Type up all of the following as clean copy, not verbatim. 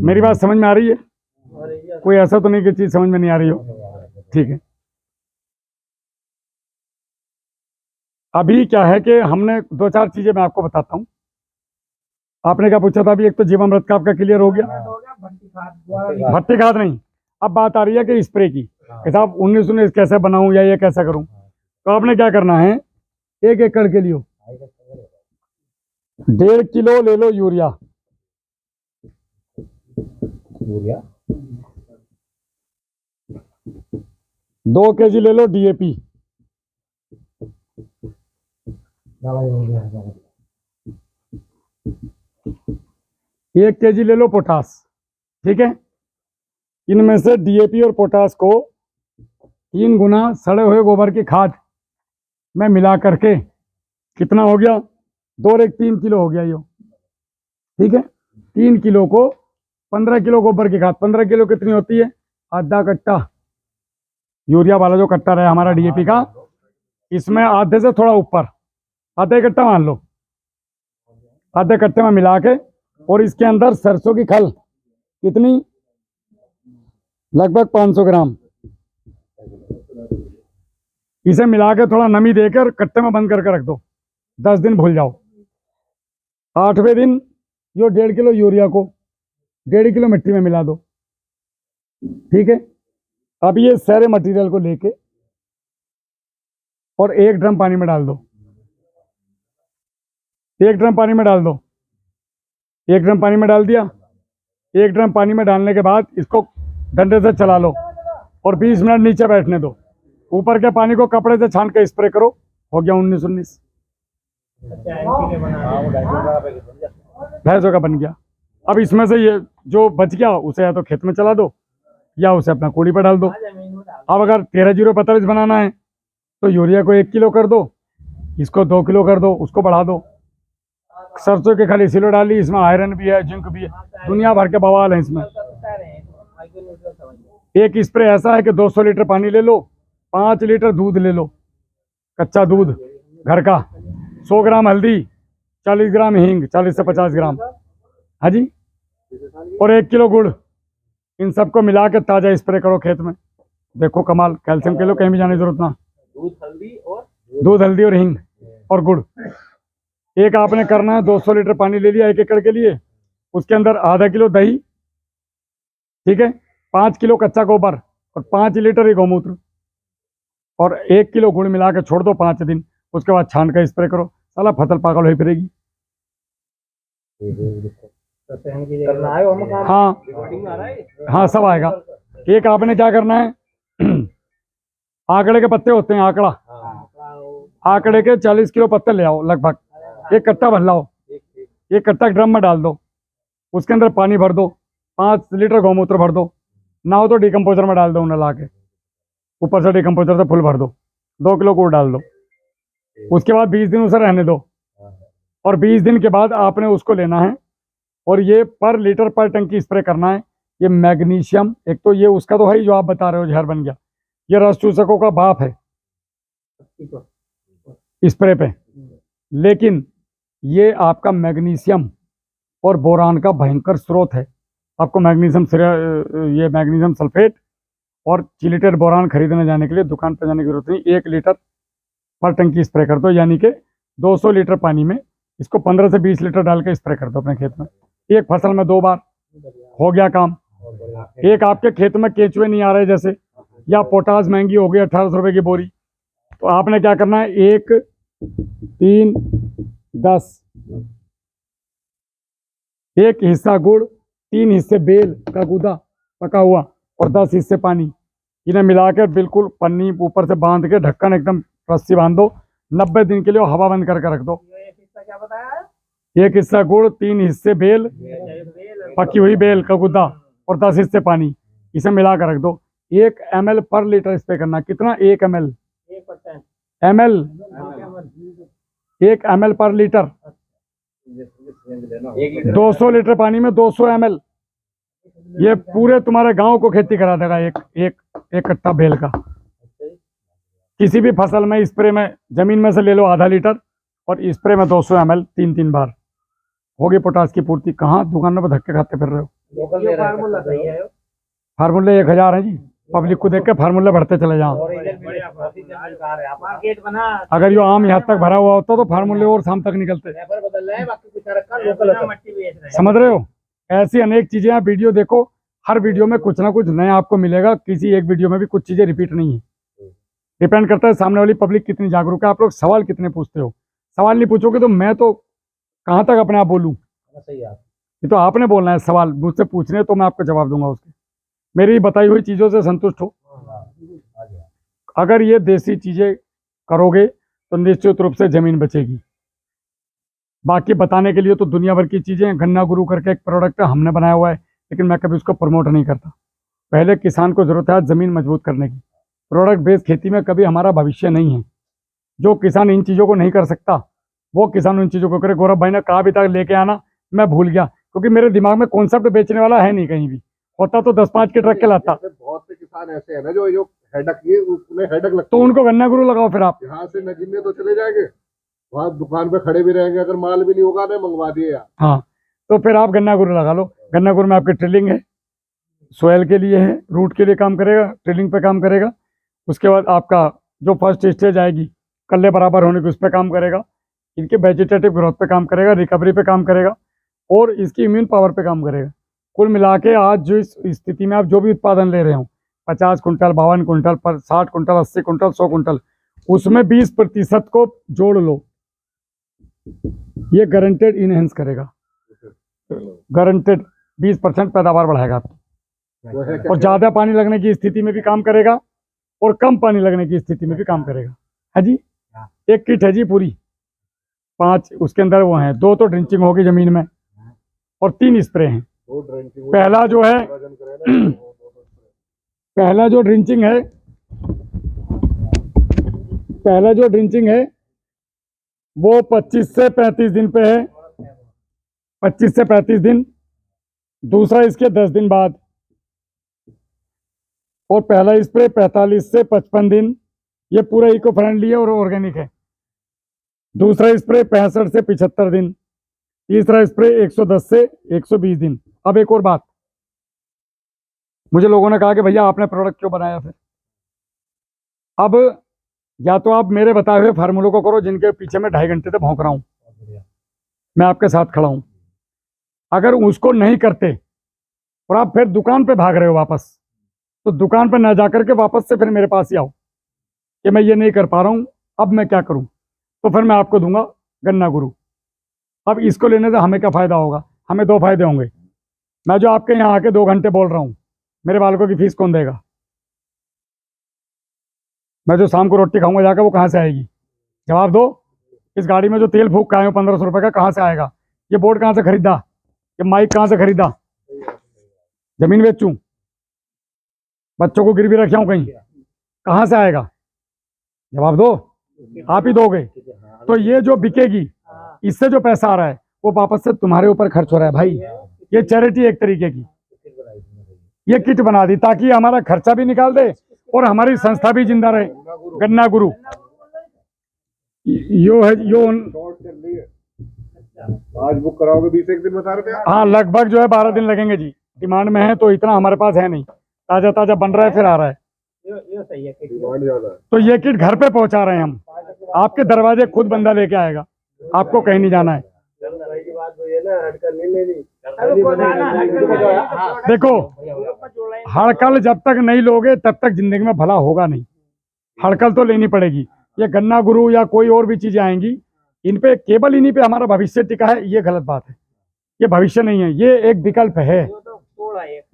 मेरी बात समझ में आ रही है? कोई ऐसा तो नहीं कि चीज समझ में नहीं आ रही हो? ठीक है। अभी क्या है कि हमने दो चार चीजें मैं आपको बताता हूँ। आपने क्या पूछा था अभी? एक तो जीवामृत का आपका क्लियर हो गया, भट्टी खाद नहीं। अब बात आ रही है कि स्प्रे की, कि साहब 19 कैसे बनाऊं या ये कैसे करूं। तो आपने क्या करना है, 1 एकड़ के लिए 1.5 किलो ले लो यूरिया। 2 केजी ले लो DAP। 1 केजी ले लो पोटास। ठीक है, इनमें से DAP और पोटास को 3 गुना सड़े हुए गोबर की खाद में मिला करके कितना हो गया, 2 और 1 3 किलो हो गया यो। ठीक है, 3 किलो को 15 किलो गोबर की खाद। 15 किलो कितनी होती है? आधा कट्टा यूरिया वाला जो कट्टा रहा हमारा DAP का, इसमें आधे से थोड़ा ऊपर, आधे कट्टा मान लो, आधे कट्टे में मिला के, और इसके अंदर सरसों की खल कितनी, लगभग 500 ग्राम। इसे मिला के थोड़ा नमी देकर कट्टे में बंद करके रख दो, 10 दिन भूल जाओ। 8वें दिन यो 1.5 किलो यूरिया को 1.5 किलो मिट्टी में मिला दो। ठीक है, अब ये सारे मटेरियल को लेके और 1 ड्रम पानी में डाल दो। 1 ड्रम पानी में डाल दो। 1 ड्रम पानी में डाल दिया। 1 ड्रम पानी में डालने के बाद इसको डंडे से चला लो और 20 मिनट नीचे बैठने दो। ऊपर के पानी को कपड़े से छान के स्प्रे करो। हो गया 19 भैंसों का बन गया। अब इसमें से ये जो बच गया उसे या तो खेत में चला दो या उसे अपना कूड़ी पर डाल दो। अब अगर 13-0-45 बनाना है तो यूरिया को 1 किलो कर दो, इसको 2 किलो कर दो, उसको बढ़ा दो। सरसों की खली सिलो डाली, इसमें आयरन भी है, जिंक भी है, दुनिया भर के बवाल है इसमें। एक स्प्रे ऐसा है कि 200 लीटर पानी ले लो, 5 लीटर दूध ले लो, कच्चा दूध घर का, 100 ग्राम हल्दी, 40 ग्राम हींग, 40 से 50 ग्राम, हाँ जी, और 1 किलो गुड़। इन सबको मिला के ताजा स्प्रे करो खेत में। देखो कमाल, कैल्शियम के लो, कहीं भी जाने की जरूरत ना। दूध हल्दी और हींग और गुड़। एक आपने करना है, 200 लीटर पानी ले लिया 1 एकड़ के लिए, उसके अंदर आधा किलो दही, ठीक है, 5 किलो कच्चा गोबर और 5 लीटर ही गौमूत्र और 1 किलो गुड़ मिला के छोड़ दो 5 दिन। उसके बाद छान कर स्प्रे करो, साला फसल पागल हो फिरेगी। हाँ हाँ, सब आएगा। एक आपने क्या करना है, आंकड़े के पत्ते होते हैं, आंकड़ा, आंकड़े के 40 किलो पत्ते ले आओ, लगभग 1 कट्टा भर लाओ, 1 कट्टा ड्रम में डाल दो, उसके अंदर पानी भर दो, 5 लीटर गौमूत्र भर दो, ना हो तो डिकम्पोजर में डाल दो, उन्हें ला के ऊपर से डिकम्पोजर से फुल भर दो, 2 किलो गुड़ डाल दो। उसके बाद 20 दिन उसे रहने दो, और 20 दिन के बाद आपने उसको लेना है और ये पर लीटर पर टंकी स्प्रे करना है। ये मैग्नीशियम, एक तो ये उसका तो है ही जो आप बता रहे हो जहर बन गया, ये रस चूसकों का बाप है स्प्रे पे, लेकिन ये आपका मैग्नीशियम और बोरान का भयंकर स्रोत है। आपको मैग्नीशियम, ये मैग्नीशियम सल्फेट और चिलिटेट बोरान खरीदने जाने के लिए दुकान पर जाने की जरूरत नहीं, 1 लीटर पर टंकी स्प्रे कर दो, यानी कि 200 लीटर पानी में इसको 15 से 20 लीटर डाल के स्प्रे कर दो अपने खेत में। एक फसल में 2 बार हो गया काम। एक आपके खेत में केचुए नहीं आ रहे जैसे, या पोटास महंगी हो गई 1800 रुपये की बोरी, तो आपने क्या करना है, 1 3 10, 1 हिस्सा गुड़, 3 हिस्से बेल का गूदा पका हुआ और 10 हिस्से पानी, इन्हें मिलाकर बिल्कुल पन्नी ऊपर से बांध के ढक्कन एकदम रस्सी बांध दो, 90 दिन के लिए हवा बंद करके रख दो। 1 हिस्सा गुड़, 3 हिस्से बेल, पकी हुई बेल का गुदा और 10 हिस्से पानी, इसे मिला कर रख दो। 1 ml पर लीटर स्प्रे करना। कितना? 1 ml, 1 ml पर लीटर। 200 लीटर पानी में 200 ml, ये पूरे तुम्हारे गांव को खेती करा देगा एक कट्टा बेल का। किसी भी फसल में स्प्रे में, जमीन में से ले लो आधा लीटर और स्प्रे में 200 ml 3-3 बार, होगी पोटास की पूर्ति। कहाँ दुकानों पर धक्के खाते फिर रहे हो। लोकल ले रहा है, सही है। फार्मूले 1000 है जी। पब्लिक को देख के फार्मूले बढ़ते चले जाओ। मार्केट बना अगर यो आम यहाँ तक भरा हुआ होता तो फार्मूले और शाम तक निकलते। पेपर बदल रहे हैं, बाकी कुछ रखा लोकल मट्टी बेच रहे हैं। समझ रहे हो? ऐसी अनेक चीजें आप वीडियो देखो, हर वीडियो में कुछ ना कुछ नया आपको मिलेगा। किसी एक वीडियो में भी कुछ चीजें रिपीट नहीं है। डिपेंड करता है सामने वाली पब्लिक कितनी जागरूक है, आप लोग सवाल कितने पूछते हो। सवाल नहीं पूछोगे तो मैं तो कहाँ तक अपने आप बोलूँ। सही है। ये तो आपने बोलना है, सवाल मुझसे पूछने तो मैं आपको जवाब दूंगा उसके। मेरी बताई हुई चीज़ों से संतुष्ट हो। अगर ये देसी चीज़ें करोगे तो निश्चित रूप से ज़मीन बचेगी। बाकी बताने के लिए तो दुनिया भर की चीज़ें। गन्ना गुरु करके एक प्रोडक्ट हमने बनाया हुआ है, लेकिन मैं कभी उसको प्रमोट नहीं करता। पहले किसान को ज़रूरत है ज़मीन मजबूत करने की। प्रोडक्ट बेस्ड खेती में कभी हमारा भविष्य नहीं है। जो किसान इन चीज़ों को नहीं कर सकता वो किसान उन चीज़ों को करे। गौरव भाई ने कहा भी था लेके आना, मैं भूल गया, क्योंकि मेरे दिमाग में कॉन्सेप्ट बेचने वाला है नहीं। कहीं भी होता तो 10-5 के ट्रक के लाता। बहुत से किसान ऐसे हैं ना जो हेडक ये उन्हें हेडक लगता तो उनको गन्ना गुरु लगाओ फिर आप। यहाँ से नगीने तो चले जाएंगे, वहाँ दुकान पे खड़े भी रहेंगे, अगर माल भी नहीं होगा ना मंगवा दिए यार। हाँ, तो फिर आप गन्ना गुरु लगा लो। गन्ना गुरु में आपकी ट्रिलिंग है, सोयल के लिए है, रूट के लिए काम करेगा, ट्रिलिंग पे काम करेगा। उसके बाद आपका जो फर्स्ट स्टेज आएगी कल्ले बराबर होने की, उस पर काम करेगा। इनके वेजिटेटिव ग्रोथ पे काम करेगा, रिकवरी पे काम करेगा, और इसकी इम्यून पावर पे काम करेगा। कुल मिला के आज जो इस स्थिति में आप जो भी उत्पादन ले रहे हो, 50 कुंटल, 52 कुंटल, पर 60 कुंटल, 80 कुंटल, 100 कुंटल, उसमें 20% को जोड़ लो। ये गारंटेड इनहेंस करेगा, गारंटेड 20% पैदावार बढ़ाएगा आपकी। और ज़्यादा पानी लगने की स्थिति में भी काम करेगा और कम पानी लगने की स्थिति में भी काम करेगा। है जी, एक किट है जी पूरी, 5 उसके अंदर वो हैं। 2 तो ड्रिंचिंग होगी ज़मीन में और 3 स्प्रे हैं। पहला जो है पहला जो ड्रिंचिंग है वो 25 से 35 दिन पे है, 25 से 35 दिन। दूसरा इसके 10 दिन बाद, और पहला स्प्रे 45 से 55 दिन। ये पूरा इको फ्रेंडली है और ऑर्गेनिक है। दूसरा स्प्रे 65 से 75 दिन। तीसरा स्प्रे 110 से 120 दिन। अब एक और बात, मुझे लोगों ने कहा कि भैया आपने प्रोडक्ट क्यों बनाया फिर? अब या तो आप मेरे बताए हुए फार्मूलों को करो जिनके पीछे मैं 2.5 घंटे से भौंक रहा हूँ, मैं आपके साथ खड़ा हूँ। अगर उसको नहीं करते और आप फिर दुकान पे भाग रहे हो वापस, तो दुकान पे ना जाकर के वापस से फिर मेरे पास ही आओ कि मैं ये नहीं कर पा रहा हूँ, अब मैं क्या करूँ। तो फिर मैं आपको दूंगा गन्ना गुरु। अब इसको लेने से हमें क्या फ़ायदा होगा? हमें 2 फायदे होंगे। मैं जो आपके यहाँ आके 2 घंटे बोल रहा हूँ, मेरे बालकों की फीस कौन देगा? मैं जो शाम को रोटी खाऊंगा जाकर, वो कहाँ से आएगी? जवाब दो। इस गाड़ी में जो तेल फूक का आए हो 1500 रुपये का, कहाँ से आएगा? ये बोर्ड कहाँ से खरीदा? ये माइक कहाँ से खरीदा? जमीन बेचूं? बच्चों को गिरवी रखा हूँ कहीं? कहाँ से आएगा? जवाब दो। आप ही दोगे। तो ये जो बिकेगी, इससे जो पैसा आ रहा है वो वापस से तुम्हारे ऊपर खर्च हो रहा है भाई। ये चैरिटी एक तरीके की। ये किट बना दी ताकि हमारा खर्चा भी निकाल दे और हमारी संस्था भी जिंदा रहे। गन्ना गुरु यो है यो। आज बुक कराओगे 20-1 दिन बता रहे थे? हाँ, लगभग जो है 12 दिन लगेंगे जी। डिमांड में है तो इतना हमारे पास है नहीं, ताजा ताजा बन रहा है फिर आ रहा है। ये सही है। डिमांड ज्यादा है तो ये किट घर पे पहुंचा रहे हैं हम, आपके दरवाजे खुद बंदा लेके आएगा, आपको कहीं नहीं जाना है। देखो, हड़कल जब तक नहीं लोगे तब तक जिंदगी में भला होगा नहीं। हड़कल तो लेनी पड़ेगी। ये गन्ना गुरु या कोई और भी चीजें आएंगी, इन पे केवल इन्हीं पे हमारा भविष्य टिका है, ये गलत बात है। ये भविष्य नहीं है, ये एक विकल्प है।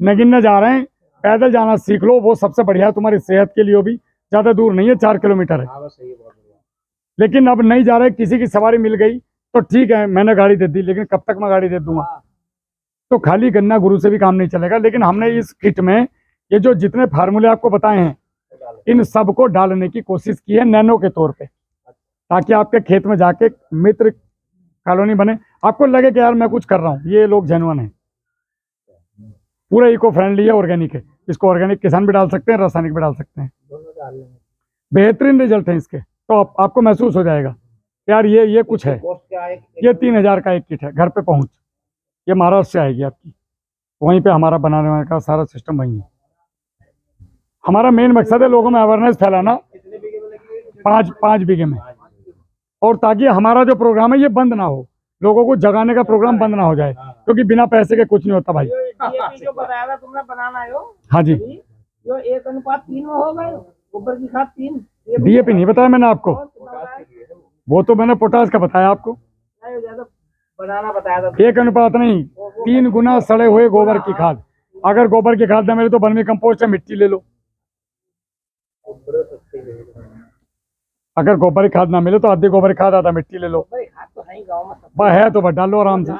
नगीने जा रहे हैं, पैदल जाना सीख लो, वो सबसे बढ़िया है तुम्हारी सेहत के लिए भी। ज्यादा दूर नहीं है, 4 किलोमीटर है। लेकिन अब नहीं जा रहे, किसी की सवारी मिल गई तो ठीक है, मैंने गाड़ी दे दी, लेकिन कब तक मैं गाड़ी दे दूंगा? तो खाली गन्ना गुरु से भी काम नहीं चलेगा। लेकिन हमने इस किट में ये जो जितने फार्मूले आपको बताए हैं, इन सबको डालने की कोशिश की है नैनो के तौर पे, ताकि आपके खेत में जाके मित्र कॉलोनी बने, आपको लगे कि यार मैं कुछ कर रहा हूँ, ये लोग जेन्युइन है। पूरा इको फ्रेंडली है, ऑर्गेनिक है। इसको ऑर्गेनिक किसान भी डाल सकते हैं, रासायनिक भी डाल सकते हैं। बेहतरीन रिजल्ट है इसके। तो आपको महसूस हो जाएगा यार ये कुछ है। ये 3000 का एक किट है, घर पे पहुंच। ये महाराष्ट्र से आएगी आपकी, वहीं पे हमारा बनाने का सारा सिस्टम वहीं है। हमारा मेन मकसद है लोगों में अवेयरनेस फैलाना, 5 बीघे में, और ताकि हमारा जो प्रोग्राम है ये बंद ना हो, लोगों को जगाने का प्रोग्राम बंद ना हो जाए, क्योंकि बिना पैसे के कुछ नहीं होता भाई। डीएपी जो बताया था तुमने बनाना है हाँ जी, जो 1:3 में हो गए, गोबर की खाद 3, डीएपी नहीं बताया मैंने आपको, वो तो मैंने पोटास का बताया आपको। ज्यादा बनाना बताया था। 1 नहीं, 3 गुना सड़े हुए गोबर की खाद। अगर गोबर की खाद ना मिले तो वर्मी कंपोस्ट है, मिट्टी ले लो। अगर गोबर की खाद ना मिले तो आधी गोबर की खाद आधा मिट्टी ले लो। खाद तो है ही गाँव में, बस है तो बस डालो आराम से।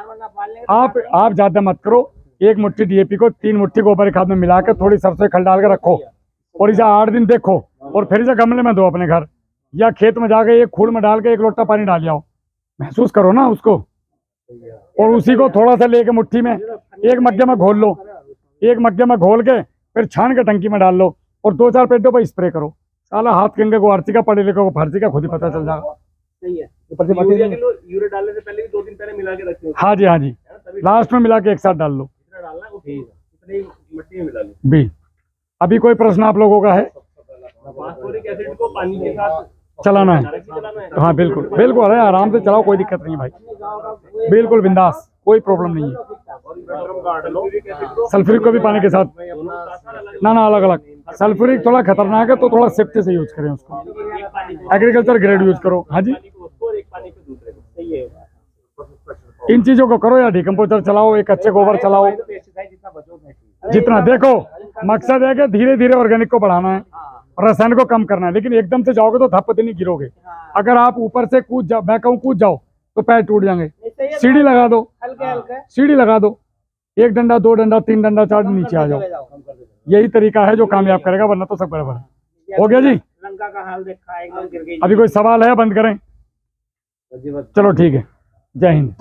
आप ज्यादा मत करो, 1 मुट्ठी डीएपी को 3 मुट्ठी गोबर की खाद में मिला के थोड़ी सरसों खल डाल के रखो, और इसे 8 दिन देखो, और फिर इसे गमले में दो अपने घर या खेत में जाके एक खूड़ में डाल के 1 लोटा पानी डाल आओ, महसूस करो ना उसको, और उसी को थोड़ा सा लेके मुट्ठी में 1 मग्गे में घोल लो, 1 मग्गे में घोल के फिर छान के टंकी में डाल लो, और 2-4 पेड़ों पर स्प्रे करो। साला हाथ कंगे को आरती का, पढ़े लिखे को फारसी का खुद ही पता चल जाएगा। सही है। ऊपर से मट्टी यूरिया डालने से पहले भी 2 दिन पहले मिला के रखते हो। हाँ जी, हाँ जी, लास्ट में मिला के एक साथ डाल लो डालना है उतनी मिट्टी में मिला लो। भी। अभी कोई प्रश्न आप लोगों का है? फास्फोरिक एसिड को पानी के साथ चलाना है? हाँ बिल्कुल बिल्कुल, अरे आराम से चलाओ, कोई दिक्कत नहीं भाई, बिल्कुल बिंदास, कोई प्रॉब्लम नहीं है। सल्फ्यूरिक को भी पानी के साथ, ना अलग अलग। सल्फ्यूरिक थोड़ा खतरनाक है, तो थोड़ा सेफ्टी से यूज करें उसको, एग्रीकल्चर ग्रेड यूज करो। हाँ जी, इन चीजों को करो, या डिकम्पोजर चलाओ, एक अच्छे गोबर चलाओ, जितना देखो। मकसद है कि धीरे धीरे ऑर्गेनिक को बढ़ाना है, रसायन को कम करना है, लेकिन एकदम से जाओगे तो धप्पत नहीं गिरोगे। अगर आप ऊपर से कूद जाओ, मैं कहूँ कूद जाओ, तो पैर टूट जाएंगे। सीढ़ी लगा दो, सीढ़ी लगा दो, 1 डंडा 2 डंडा 3 डंडा 4 नीचे आ जाओ। यही तरीका है जो कामयाब करेगा, वरना तो सब गड़बड़ है। हो गया जी, लंका का हाल देखा, एकदम गिर गई। अभी कोई सवाल है? बंद करें? चलो ठीक है, जय हिंद।